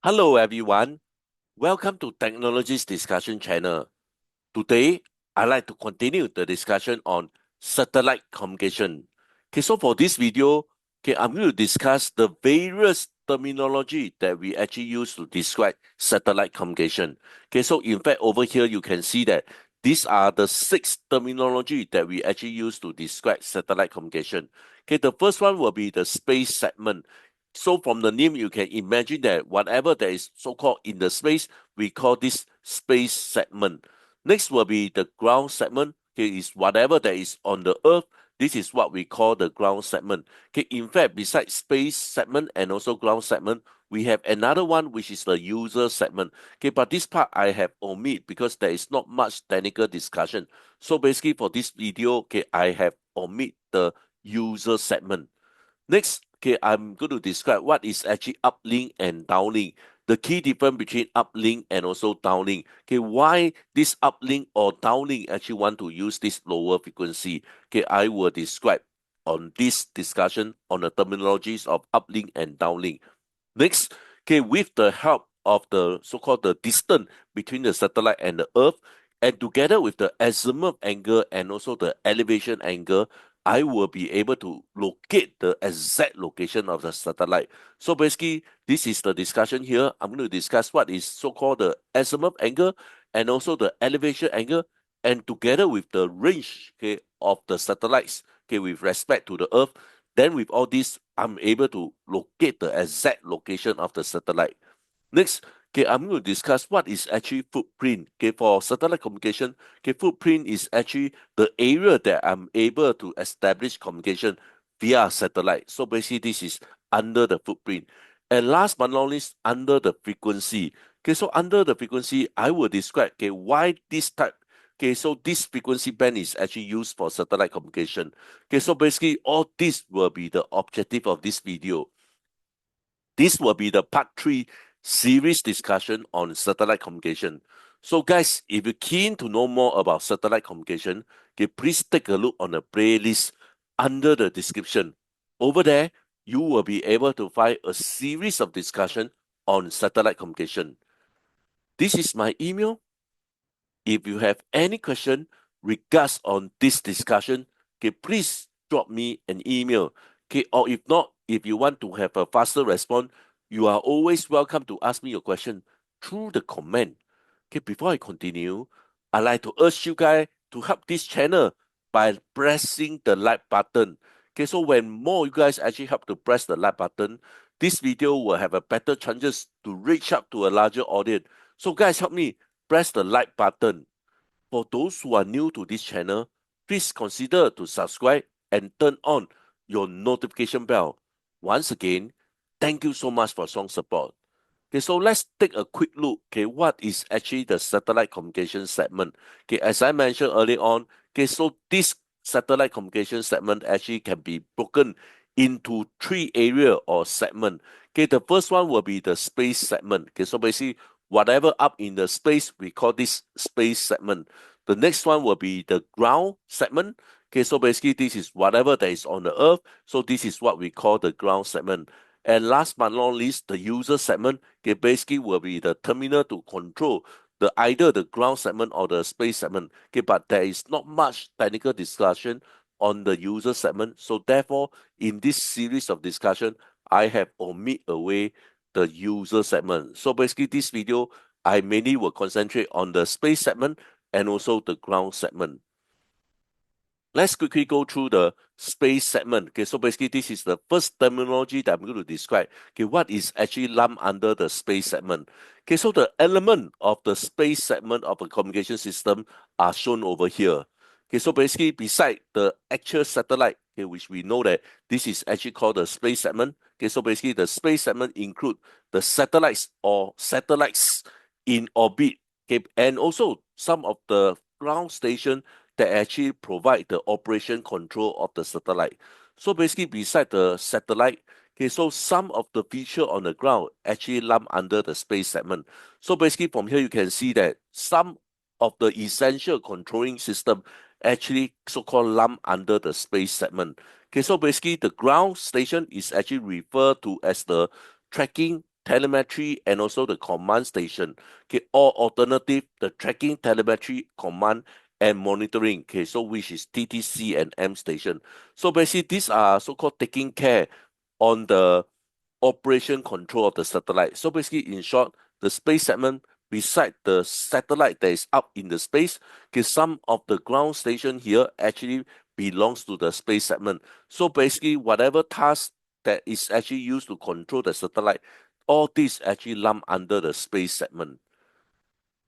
Hello everyone, welcome to Technologies Discussion channel. Today, I'd like to continue the discussion on satellite communication. Okay, so for this video, I'm going to discuss the various terminology that we actually use to describe satellite communication. Okay, so in fact, over here, you can see that these are the 6 terminology that we actually use to describe satellite communication. Okay, the first one will be the space segment. So from the name, you can imagine that whatever that is so-called in the space, we call this space segment. Next will be the ground segment. Okay, is whatever that is on the earth. This is what we call the ground segment. Okay, in fact, besides space segment and also ground segment, we have another one which is the user segment. Okay, but this part I have omit because there is not much technical discussion. So basically for this video, okay, I have omit the user segment. Next, okay, I'm going to describe what is actually uplink and downlink. The key difference between uplink and also downlink. Okay, why this uplink or downlink actually want to use this lower frequency? Okay, I will describe on this discussion on the terminologies of uplink and downlink. Next, okay, with the help of the so-called the distance between the satellite and the Earth, and together with the azimuth angle and also the elevation angle, I will be able to locate the exact location of the satellite. So basically, this is the discussion here. I'm going to discuss what is so-called the azimuth angle and also the elevation angle, and together with the range, okay, of the satellites, okay, with respect to the Earth. Then with all this, I'm able to locate the exact location of the satellite. Next, okay, I'm going to discuss what is actually footprint. Okay, for satellite communication, okay, footprint is actually the area that I'm able to establish communication via satellite. So basically, this is under the footprint. And last but not least, under the frequency. Okay, so under the frequency, I will describe okay why this type. Okay, so this frequency band is actually used for satellite communication. Okay, so basically, all this will be the objective of this video. This will be the part 3 series discussion on satellite communication. So guys, if you're keen to know more about satellite communication, okay, please take a look on the playlist under the description. Over there, you will be able to find a series of discussion on satellite communication. This is my email. If you have any question regards on this discussion, okay, please drop me an email. Okay, or if not, if you want to have a faster response, you are always welcome to ask me your question through the comment. Okay, before I continue, I'd like to urge you guys to help this channel by pressing the like button. Okay, so when more you guys actually help to press the like button, this video will have a better chances to reach out to a larger audience. So guys, help me press the like button. For those who are new to this channel, please consider to subscribe and turn on your notification bell. Once again, thank you so much for strong support. Okay, so let's take a quick look. Okay, what is actually the satellite communication segment? Okay, as I mentioned earlier on, okay, so this satellite communication segment actually can be broken into 3 area or segment. Okay, the first one will be the space segment. Okay, so basically whatever up in the space, we call this space segment. The next one will be the ground segment. Okay, so basically this is whatever that is on the earth. So this is what we call the ground segment. And last but not least, the user segment, okay, basically will be the terminal to control the either the ground segment or the space segment. Okay, but there is not much technical discussion on the user segment. So therefore, in this series of discussion, I have omit away the user segment. So basically, this video, I mainly will concentrate on the space segment and also the ground segment. Let's quickly go through the space segment. Okay, so basically this is the first terminology that I'm going to describe. Okay, what is actually lumped under the space segment? Okay, so the element of the space segment of a communication system are shown over here. Okay, so basically beside the actual satellite, okay, which we know that this is actually called the space segment. Okay, so basically the space segment include the satellites or satellites in orbit. Okay, and also some of the ground station that actually provide the operation control of the satellite. So basically, beside the satellite, okay, so some of the feature on the ground actually lump under the space segment. So basically, from here you can see that some of the essential controlling system actually so-called lump under the space segment. Okay, so basically the ground station is actually referred to as the tracking telemetry, and also the command station. Okay, or alternative, the tracking, telemetry, command, and monitoring. Okay, so which is TTC&M station. So basically, these are so-called taking care on the operation control of the satellite. So basically, in short, the space segment, beside the satellite that is up in the space, okay, some of the ground station here actually belongs to the space segment. So basically, whatever task that is actually used to control the satellite, all this actually lump under the space segment.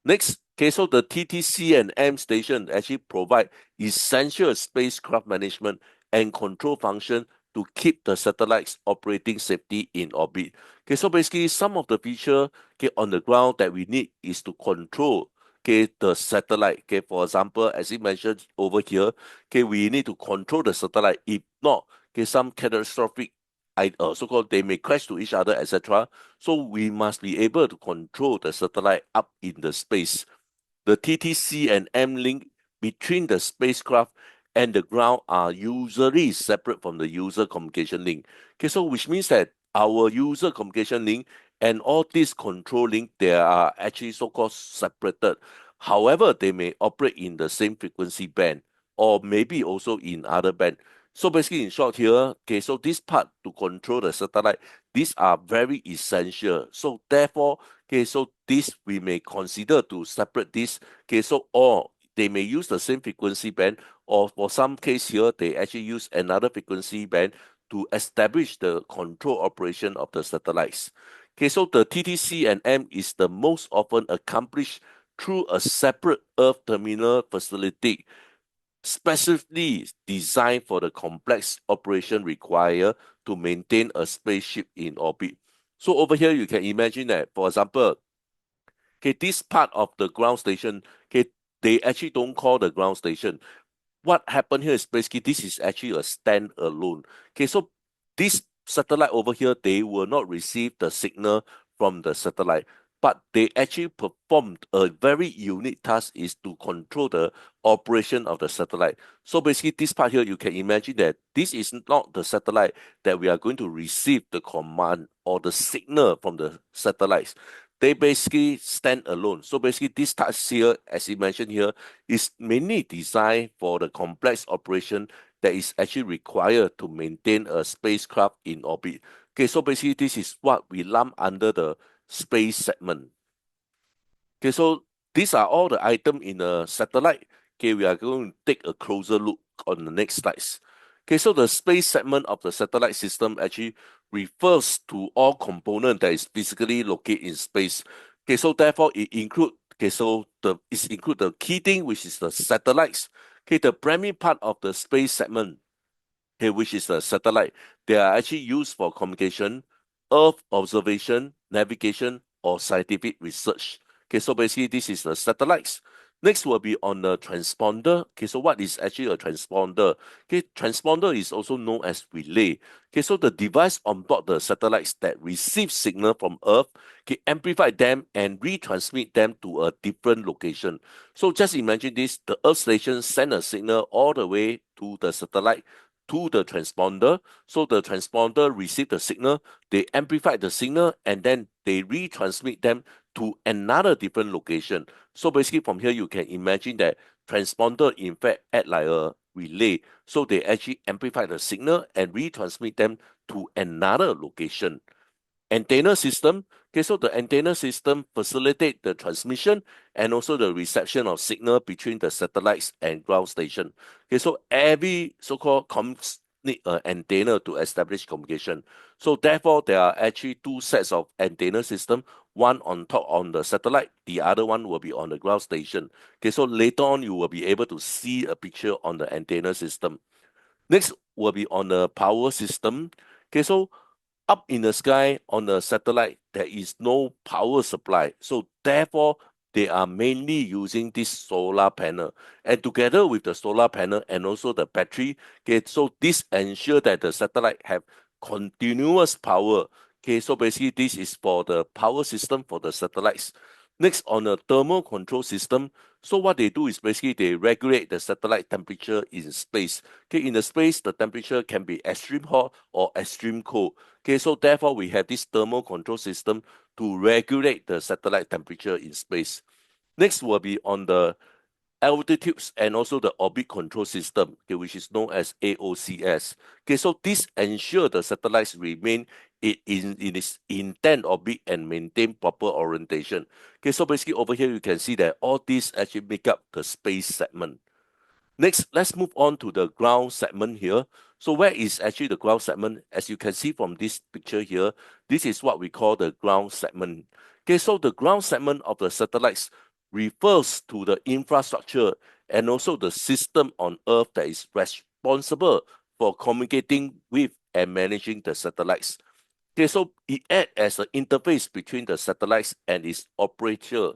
Next, okay, so the TTC&M station actually provide essential spacecraft management and control function to keep the satellites operating safety in orbit. Okay, so basically some of the feature, okay, on the ground that we need is to control, okay, the satellite. Okay, for example, as you mentioned over here, okay, we need to control the satellite. If not, okay, some catastrophic so-called they may crash to each other, etc. So we must be able to control the satellite up in the space. The TTC&M link between the spacecraft and the ground are usually separate from the user communication link. Okay, so which means that our user communication link and all these control link, they are actually so-called separated. However, they may operate in the same frequency band or maybe also in other band. So basically, in short here, okay, so this part to control the satellite, these are very essential. So therefore, okay, so this we may consider to separate this. Okay, so or they may use the same frequency band, or for some case here, they actually use another frequency band to establish the control operation of the satellites. Okay, so the TTC&M is the most often accomplished through a separate Earth terminal facility specifically designed for the complex operation required to maintain a spaceship in orbit. So over here, you can imagine that, for example, okay, this part of the ground station, okay, they actually don't call the ground station. What happened here is basically this is actually a standalone. Okay, so this satellite over here, they will not receive the signal from the satellite, but they actually performed a very unique task is to control the operation of the satellite. So basically, this part here, you can imagine that this is not the satellite that we are going to receive the command or the signal from the satellites. They basically stand alone. So basically, this task here, as you mentioned here, is mainly designed for the complex operation that is actually required to maintain a spacecraft in orbit. Okay, so basically this is what we lump under the space segment. Okay, so these are all the items in a satellite. Okay, we are going to take a closer look on the next slides. Okay, so the space segment of the satellite system actually refers to all components that is physically located in space. Okay, so therefore it include it include the key thing, which is the satellites. Okay, the primary part of the space segment, okay, which is the satellite, they are actually used for communication, Earth observation, navigation, or scientific research. Okay, so basically this is the satellites. Next will be on the transponder. Okay, so what is actually a transponder? Okay, transponder is also known as relay. Okay, so the device on board the satellites that receive signal from Earth, okay, amplify them and retransmit them to a different location. So just imagine this, the Earth station send a signal all the way to the satellite to the transponder. So the transponder receive the signal, they amplify the signal, and then they retransmit them to another different location. So basically from here, you can imagine that transponder in fact act like a relay. So they actually amplify the signal and retransmit them to another location. Antenna system. Okay, so the antenna system facilitate the transmission and also the reception of signal between the satellites and ground station. Okay, so every so-called comms need an antenna to establish communication. So therefore, there are actually two sets of antenna system, one on top on the satellite, the other one will be on the ground station. Okay, so later on, you will be able to see a picture on the antenna system. Next will be on the power system. Okay, so up in the sky on the satellite, there is no power supply. So therefore, they are mainly using this solar panel. And together with the solar panel and also the battery, okay, so this ensure that the satellite have continuous power. Okay, so basically this is for the power system for the satellites. Next, on the thermal control system, So what they do is basically they regulate the satellite temperature in space. Okay, in the space, the temperature can be extreme hot or extreme cold. Okay, so therefore we have this thermal control system to regulate the satellite temperature in space. Next will be on the altitudes and also the orbit control system, okay, which is known as AOCS. Okay, so this ensure the satellites remain in its intent orbit and maintain proper orientation. Okay, so basically over here you can see that all these actually make up the space segment. Next, let's move on to the ground segment here. So where is actually the ground segment? As you can see from this picture here, this is what we call the ground segment. Okay, so the ground segment of the satellites refers to the infrastructure and also the system on Earth that is responsible for communicating with and managing the satellites. Okay, so it acts as an interface between the satellites and its operator,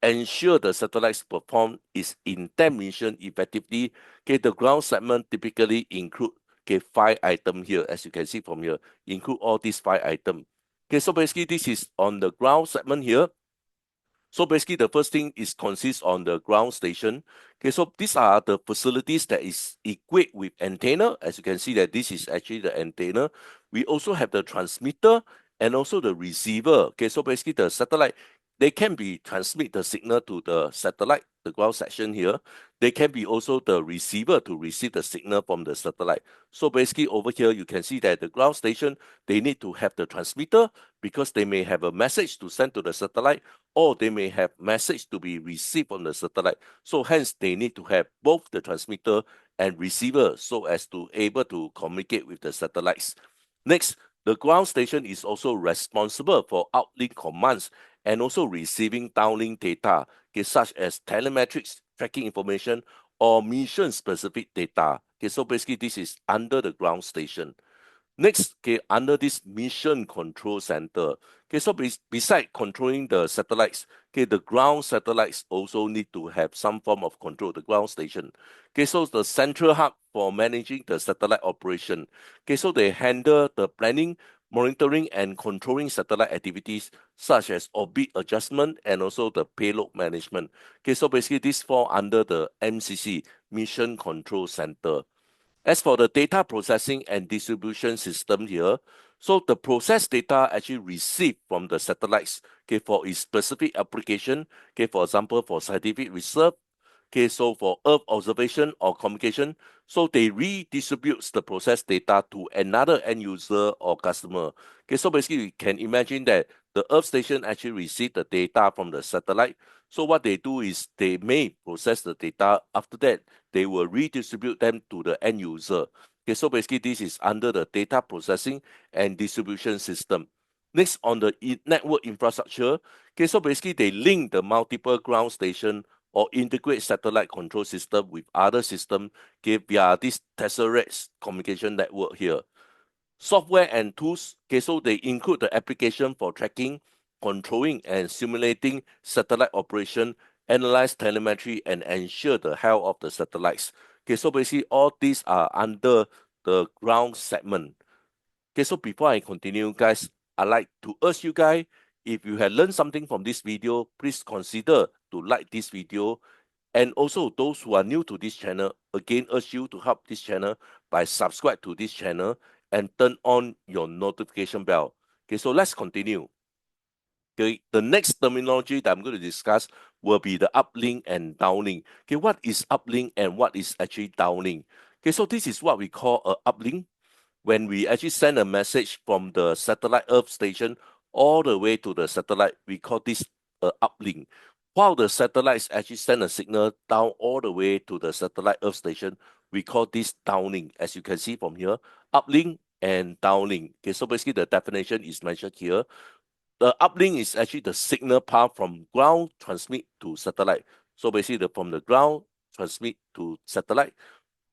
ensure the satellites perform its intent mission effectively. Okay, the ground segment typically include, okay, 5 items here, as you can see from here, include all these 5 items. Okay, so basically this is on the ground segment here. So basically, the first thing is consists on the ground station. Okay, so these are the facilities that is equipped with antenna. As you can see that this is actually the antenna. We also have the transmitter and also the receiver. Okay, so basically the satellite, they can be transmit the signal to the satellite, the ground section here. They can be also the receiver to receive the signal from the satellite. So basically over here, you can see that the ground station, they need to have the transmitter because they may have a message to send to the satellite, or they may have message to be received on the satellite. So hence they need to have both the transmitter and receiver so as to able to communicate with the satellites. Next, the ground station is also responsible for uplink commands and also receiving downlink data, okay, such as telemetrics, tracking information, or mission-specific data. Okay, so basically this is under the ground station. Next, okay, under this mission control center, okay, so beside controlling the satellites, okay, the ground satellites also need to have some form of control, the ground station. Okay, so the central hub for managing the satellite operation. Okay, so they handle the planning, monitoring, and controlling satellite activities such as orbit adjustment and also the payload management. Okay, so basically this fall under the MCC, Mission Control Center. As for the data processing and distribution system here, so the processed data actually received from the satellites, okay, for its specific application, okay, for example, for scientific research, okay, so for Earth observation or communication, so they redistribute the processed data to another end user or customer. Okay, so basically you can imagine that the Earth station actually receive the data from the satellite. So what they do is they may process the data. After that, they will redistribute them to the end user. Okay, so basically this is under the data processing and distribution system. Next, on the network infrastructure, okay, so basically they link the multiple ground station or integrate satellite control system with other system, okay, via this tesseract communication network here. Software and tools, okay, so they include the application for tracking, controlling, and simulating satellite operation, analyze telemetry, and ensure the health of the satellites. Okay, so basically all these are under the ground segment. Okay, so before I continue, guys, I'd like to urge you guys, if you have learned something from this video, please consider to like this video. And also those who are new to this channel, again urge you to help this channel by subscribe to this channel and turn on your notification bell. Okay, so let's continue. Okay, the next terminology that I'm going to discuss will be the uplink and downlink. Okay, what is uplink and what is actually downlink? Okay, so this is what we call a uplink. When we actually send a message from the satellite Earth station all the way to the satellite, we call this a uplink. While the satellites actually send a signal down all the way to the satellite Earth station, we call this downlink. As you can see from here, uplink and downlink. Okay, so basically the definition is mentioned here. The uplink is actually the signal path from ground transmit to satellite. So basically from the ground transmit to satellite.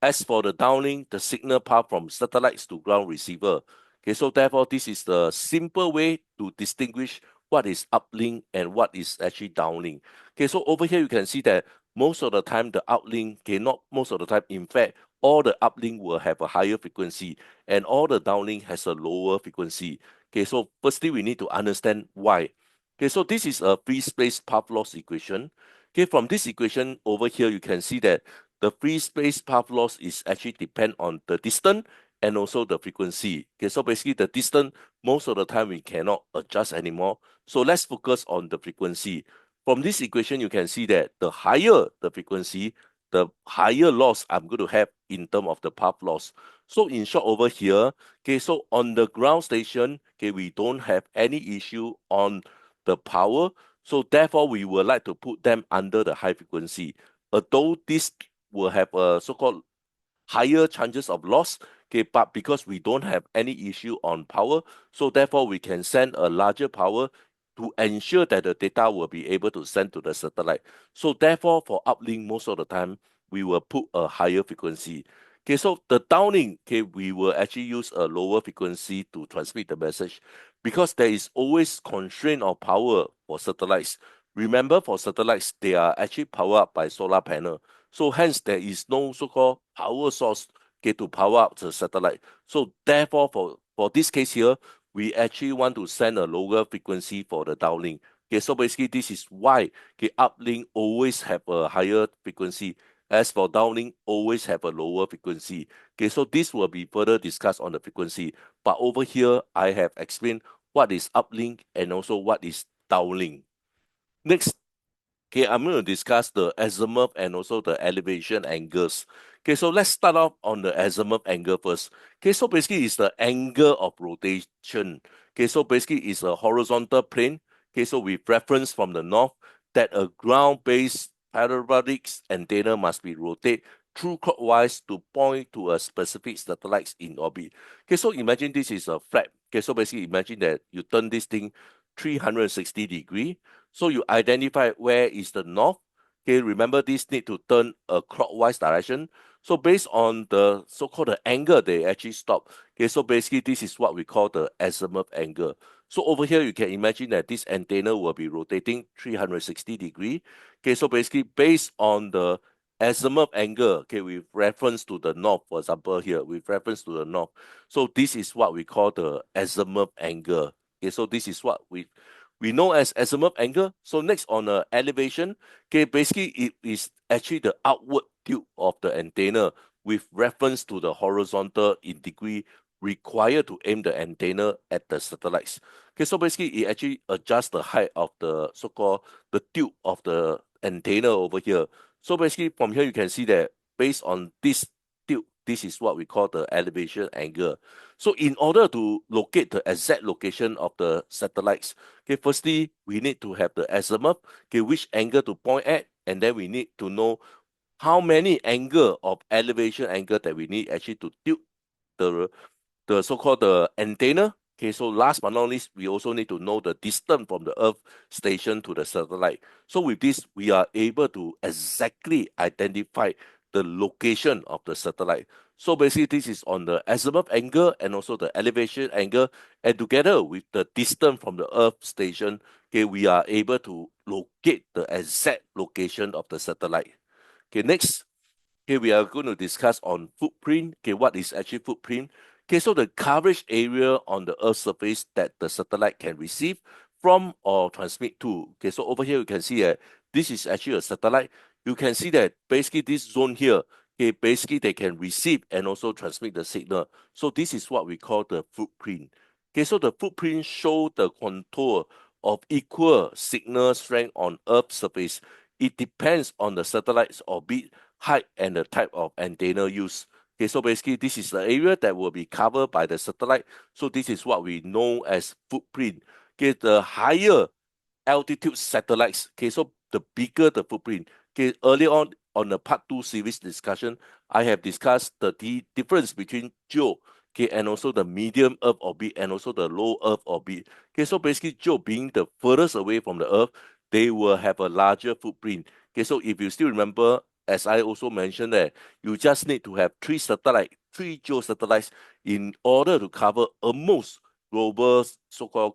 As for the downlink, the signal path from satellites to ground receiver. Okay, so therefore, this is the simple way to distinguish what is uplink and what is actually downlink. Okay, so over here you can see that most of the time the uplink, okay, not most of the time, in fact, all the uplink will have a higher frequency and all the downlink has a lower frequency. Okay, so firstly, we need to understand why. Okay, so this is a free space path loss equation. Okay, from this equation over here, you can see that the free space path loss is actually depend on the distance and also the frequency. Okay, so basically the distance, most of the time we cannot adjust anymore. So let's focus on the frequency. From this equation, you can see that the higher the frequency, the higher loss I'm going to have in terms of the path loss. So in short over here, okay, so on the ground station, okay, we don't have any issue on the power. So therefore, we would like to put them under the high frequency. Although this will have a so-called higher chances of loss, okay, but because we don't have any issue on power, so therefore we can send a larger power to ensure that the data will be able to send to the satellite. So therefore, for uplink, most of the time, we will put a higher frequency. Okay, so the downlink, okay, we will actually use a lower frequency to transmit the message because there is always constraint of power for satellites. Remember, for satellites, they are actually powered up by solar panel. So hence, there is no so-called power source, okay, to power up the satellite. So therefore, for this case here, we actually want to send a lower frequency for the downlink. Okay, so basically this is why, okay, uplink always have a higher frequency, as for downlink always have a lower frequency. Okay, so this will be further discussed on the frequency. But over here, I have explained what is uplink and also what is downlink. Next, okay, I'm going to discuss the azimuth and also the elevation angles. Okay, so let's start off on the azimuth angle first. Okay, so basically it's the angle of rotation. Okay, so basically it's a horizontal plane. Okay, so with reference from the north that a ground-based parabolic antenna must be rotated through clockwise to point to a specific satellite in orbit. Okay, so imagine this is a flat. Okay, so basically imagine that you turn this thing 360 degree. So you identify where is the north. Okay, remember this need to turn a clockwise direction. So based on the so-called the angle, they actually stop. Okay, so basically this is what we call the azimuth angle. So over here, you can imagine that this antenna will be rotating 360 degree. Okay, so basically based on the azimuth angle, okay, with reference to the north, for example here, with reference to the north. So this is what we call the azimuth angle. Okay, so this is what we know as azimuth angle. So next on the elevation, okay, basically it is actually the outward tilt of the antenna with reference to the horizontal in degree required to aim the antenna at the satellites. Okay, so basically it actually adjusts the height of the so-called the tilt of the antenna over here. So basically from here you can see that based on this tilt, this is what we call the elevation angle. So in order to locate the exact location of the satellites, okay, firstly, we need to have the azimuth, okay, which angle to point at, and then we need to know how many angle of elevation angle that we need actually to tilt the so-called the antenna. Okay, so last but not least, we also need to know the distance from the Earth station to the satellite. So with this, we are able to exactly identify the location of the satellite. So basically, this is on the azimuth angle and also the elevation angle, and together with the distance from the Earth station, okay, we are able to locate the exact location of the satellite. Okay, next, okay, we are going to discuss on footprint. Okay, what is actually footprint? Okay, so the coverage area on the Earth's surface that the satellite can receive from or transmit to. Okay, so over here you can see that this is actually a satellite. You can see that basically this zone here, okay, basically they can receive and also transmit the signal. So this is what we call the footprint. Okay, so the footprint show the contour of equal signal strength on Earth's surface. It depends on the satellite's orbit, height, and the type of antenna used. Okay, so basically this is the area that will be covered by the satellite. So this is what we know as footprint. Okay, the higher altitude satellites, okay, so the bigger the footprint. Okay, earlier on the part 2 series discussion, I have discussed the difference between GEO, okay, and also the medium Earth orbit and also the low Earth orbit. Okay, so basically GEO being the furthest away from the Earth, they will have a larger footprint. Okay, so if you still remember, as I also mentioned that you just need to have 3 GEO satellites in order to cover almost global so-called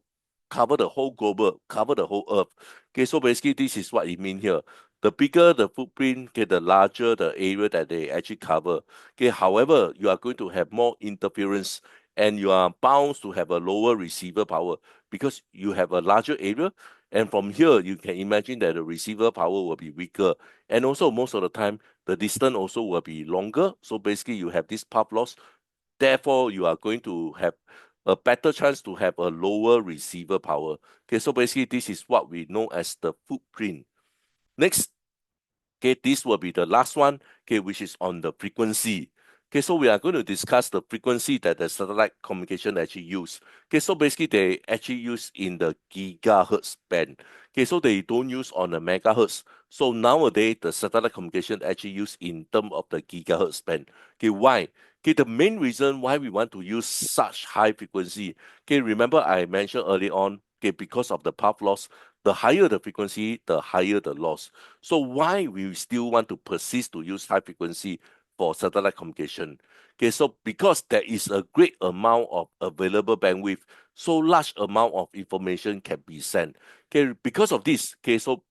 cover the whole global, cover the whole Earth. Okay, so basically this is what it means here. The bigger the footprint, okay, the larger the area that they actually cover. Okay, however, you are going to have more interference and you are bound to have a lower receiver power because you have a larger area. And from here, you can imagine that the receiver power will be weaker. And also, most of the time, the distance also will be longer. So basically, you have this path loss. Therefore, you are going to have a better chance to have a lower receiver power. Okay, so basically, this is what we know as the footprint. Next, okay, this will be the last one, okay, which is on the frequency. Okay, so we are going to discuss the frequency that the satellite communication actually use. Okay, so basically they actually use in the gigahertz band. Okay, so they don't use on the megahertz. So nowadays the satellite communication actually use in terms of the gigahertz band. Okay, why? Okay, the main reason why we want to use such high frequency. Okay, remember I mentioned early on. Okay, because of the path loss, the higher the frequency, the higher the loss. So why we still want to persist to use high frequency for satellite communication? Okay, so because there is a great amount of available bandwidth, so large amount of information can be sent. Okay, because of this, okay, so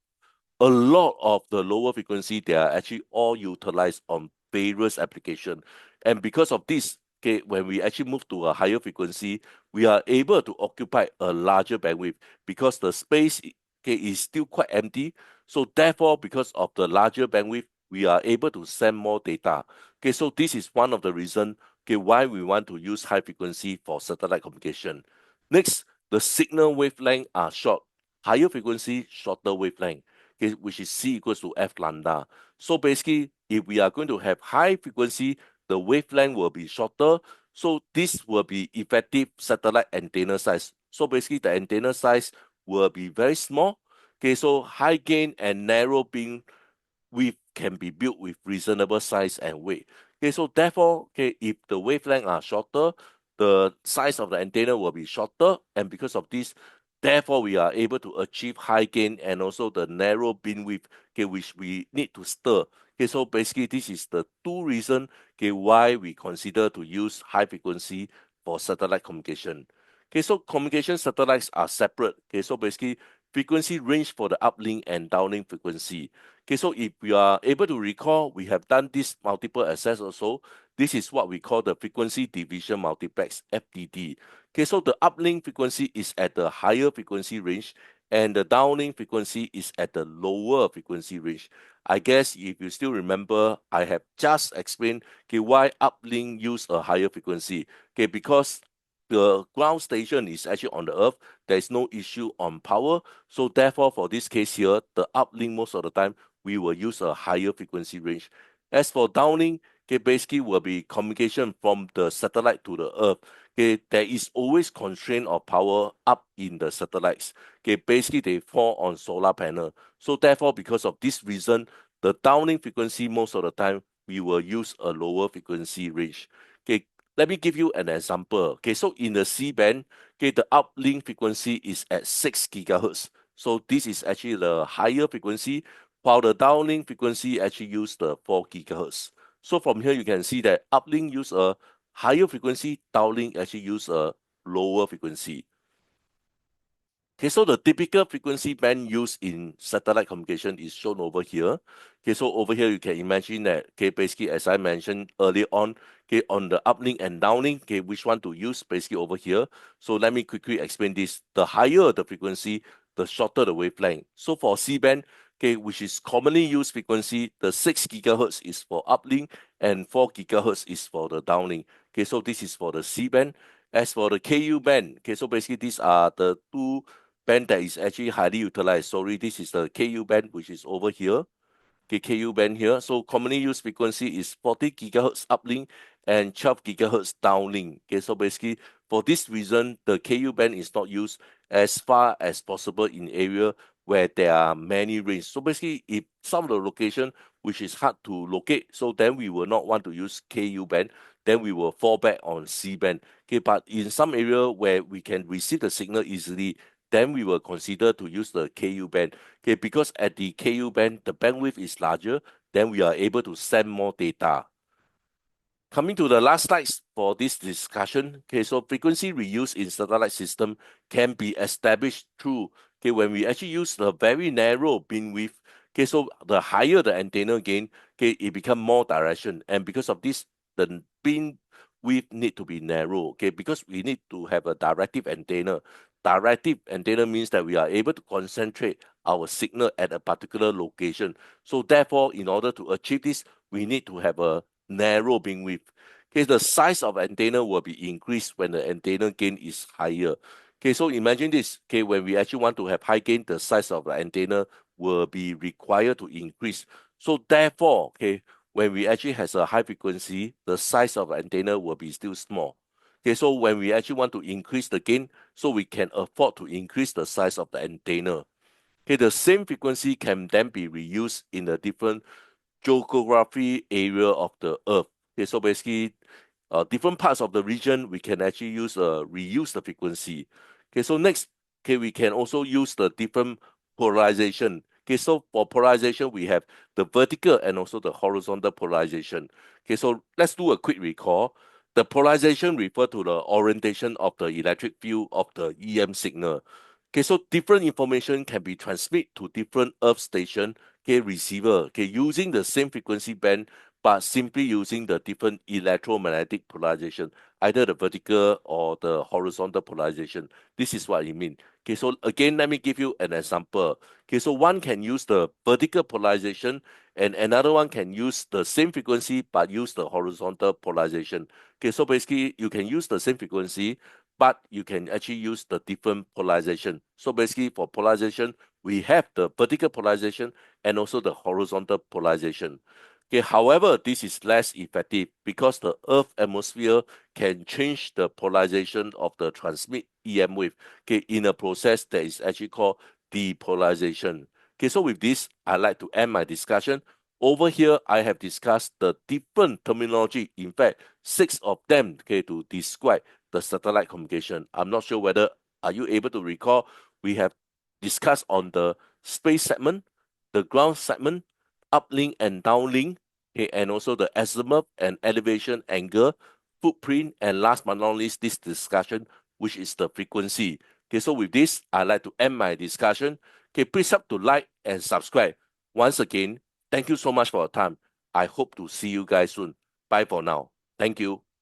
a lot of the lower frequency, they are actually all utilized on various applications. And because of this, okay, when we actually move to a higher frequency, we are able to occupy a larger bandwidth because the space, okay, is still quite empty. So therefore, because of the larger bandwidth, we are able to send more data. Okay, so this is one of the reasons, okay, why we want to use high frequency for satellite communication. Next, the signal wavelength are short. Higher frequency, shorter wavelength, okay, which is C equals to F lambda. So basically, if we are going to have high frequency, the wavelength will be shorter. So this will be effective satellite antenna size. So basically, the antenna size will be very small. Okay, so high gain and narrow beam width can be built with reasonable size and weight. Okay, so therefore, okay, if the wavelength are shorter, the size of the antenna will be shorter, and because of this, therefore we are able to achieve high gain and also the narrow beam width, okay, which we need to stir. Okay, so basically this is the two reasons, okay, why we consider to use high frequency for satellite communication. Okay, so communication satellites are separate. Okay, so basically frequency range for the uplink and downlink frequency. Okay, so if we are able to recall, we have done this multiple access also. This is what we call the frequency division multiplex, FDD. Okay, so the uplink frequency is at the higher frequency range and the downlink frequency is at the lower frequency range. I guess if you still remember, I have just explained, okay, why uplink use a higher frequency. Okay, because the ground station is actually on the earth, there is no issue on power. So therefore, for this case here, the uplink most of the time we will use a higher frequency range. As for downlink, okay, basically will be communication from the satellite to the earth. Okay, there is always constraint of power up in the satellites. Okay, basically they fall on solar panel. So therefore, because of this reason, the downlink frequency most of the time we will use a lower frequency range. Okay, let me give you an example. Okay, so in the C band, okay, the uplink frequency is at 6 gigahertz. So this is actually the higher frequency, while the downlink frequency actually use the 4 gigahertz. So from here you can see that uplink use a higher frequency, downlink actually use a lower frequency. Okay, so the typical frequency band used in satellite communication is shown over here. Okay, so over here you can imagine that, okay, basically as I mentioned earlier on, okay, on the uplink and downlink, okay, which one to use basically over here. So let me quickly explain this. The higher the frequency, the shorter the wavelength. So for C-band, okay, which is commonly used frequency, the 6 gigahertz is for uplink and 4 gigahertz is for the downlink. Okay, so this is for the C-band. As for the KU band, okay, so basically these are the two band that is actually highly utilized. Sorry, this is the KU band, which is over here. Okay, KU band here. So commonly used frequency is 40 gigahertz uplink and 12 gigahertz downlink. Okay, so basically for this reason, the KU band is not used as far as possible in area where there are many range. So basically, if some of the location which is hard to locate, so then we will not want to use KU band. Then we will fall back on C band. Okay, but in some area where we can receive the signal easily, then we will consider to use the KU band. Okay, because at the KU band, the bandwidth is larger, then we are able to send more data. Coming to the last slides for this discussion, okay, so frequency reuse in satellite system can be established through, okay, when we actually use the very narrow beam width, okay, so the higher the antenna gain, okay, it become more direction, and because of this, the beam width need to be narrow, okay, because we need to have a directive antenna. Directive antenna means that we are able to concentrate our signal at a particular location. So therefore, in order to achieve this, we need to have a narrow beam width. Okay, the size of antenna will be increased when the antenna gain is higher. Okay, so imagine this. Okay, when we actually want to have high gain, the size of the antenna will be required to increase. So therefore, okay, when we actually has a high frequency, the size of antenna will be still small. Okay, so when we actually want to increase the gain, so we can afford to increase the size of the antenna. Okay, the same frequency can then be reused in a different geography area of the Earth. Okay, so basically, different parts of the region, we can actually reuse the frequency. Okay, so next, okay, we can also use the different polarization. Okay, so for polarization, we have the vertical and also the horizontal polarization. Okay, so let's do a quick recall. The polarization refer to the orientation of the electric field of the EM signal. Okay, so different information can be transmitted to different Earth station, okay, receiver, okay, using the same frequency band, but simply using the different electromagnetic polarization, either the vertical or the horizontal polarization. This is what I mean. Okay, so again, let me give you an example. Okay, so one can use the vertical polarization and another one can use the same frequency but use the horizontal polarization. Okay, so basically you can use the same frequency, but you can actually use the different polarization. So basically for polarization, we have the vertical polarization and also the horizontal polarization. Okay, however, this is less effective because the Earth atmosphere can change the polarization of the transmit EM wave, okay, in a process that is actually called depolarization. Okay, so with this, I'd like to end my discussion. Over here, I have discussed the different terminology, in fact, 6 of them, okay, to describe the satellite communication. I'm not sure whether are you able to recall. We have discussed on the space segment, the ground segment, uplink and downlink, okay, and also the azimuth and elevation angle, footprint, and last but not least, this discussion, which is the frequency. Okay, so with this, I'd like to end my discussion. Okay, please help to like and subscribe. Once again, thank you so much for your time. I hope to see you guys soon. Bye for now. Thank you.